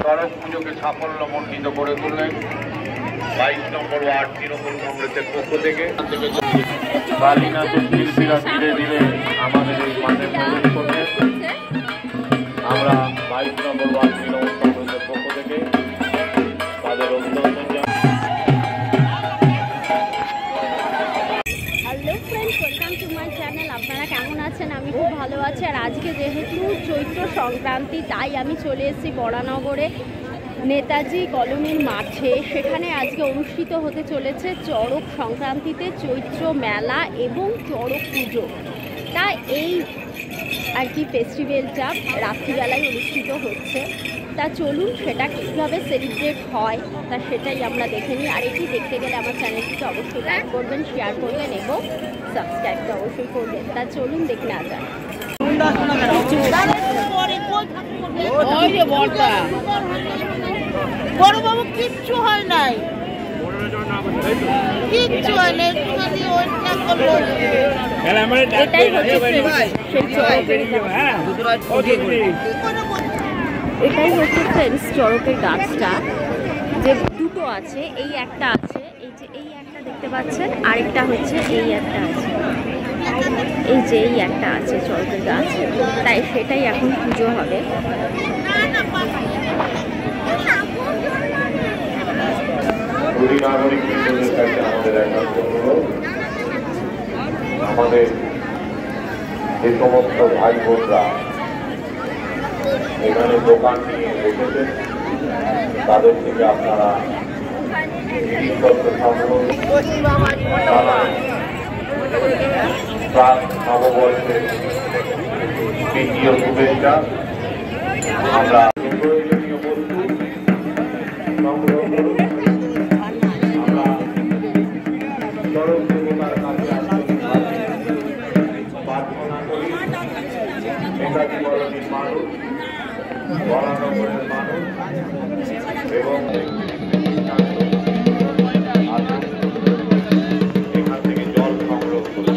চড়ক পুজোকে সাফল্যমণ্ডিত করে তুললেন 22 নম্বর ওয়ার্ড তৃণমূল কংগ্রেসের পক্ষ থেকে। বালিনাথের শিল্পীরা ধীরে ধীরে আমাদের এই মাঠে প্রবেশ করছেন। আমরা 22 নম্বর ওয়ার্ড তৃণমূল কংগ্রেসের পক্ষ থেকে তাদের অভিনন্দন জানাই। Hello friends, welcome to my channel. আপনারা কেমন আছেন? আমি খুব ভালো আছি। আর আজকে যেহেতু চৈত্র সংক্রান্তি, তাই আমি চলে এসেছি বরানগরে নেতাজি কলোনির মাঠে। সেখানে আজকে অনুষ্ঠিত হতে চলেছে চড়ক সংক্রান্তিতে চৈত্র মেলা এবং চড়ক পুজো। তাই এই আর কি ফেস্টিভ্যালটা রাত্রিবেলায় অনুষ্ঠিত হচ্ছে। তা চলুন সেটা কীভাবে সেলিব্রেট হয় তা সেটাই আমরা দেখে নিই। আর এটি দেখতে গেলে আমার চ্যানেলটিকে অবশ্যই লাইক করবেন, শেয়ার করবেন এবং সাবস্ক্রাইবটা অবশ্যই করবেন। তা চলুন দেখে না যায়। বড়বাবু কিচ্ছু হয় নাই, কিচ্ছু হয় না, একটুখানি ওইটা করলো। এটাই হচ্ছে ফ্রেন্ডস চড়কের গাছটা, যে দুটো আছে। এই একটা আছে, এই যে এই একটা দেখতে পাচ্ছেন, আরেকটা হচ্ছে এই একটা আছে, এই যে এই একটা আছে চড়কের গাছ। তাই সেটাই এখন পুজো হবে। আমাদের যে সমস্ত ভাই বোনরা এখানে দোকান নিয়ে এসেছেন, তাদের থেকে আপনারা নববর্ষের তৃতীয় শুভেচ্ছা। আমরা প্রয়োজনীয় বস্তু সংগ্রহ করুন। আমরা চরক দেবতার কাছে প্রার্থনা করি, নেতাজি কলোনির মানুষ, বরানগরের মানুষ এবং এখান থেকে জল সংগ্রহ করি।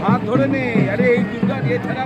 হাত ধরে নে, আরে এই দুর্গা দিয়ে ছাড়া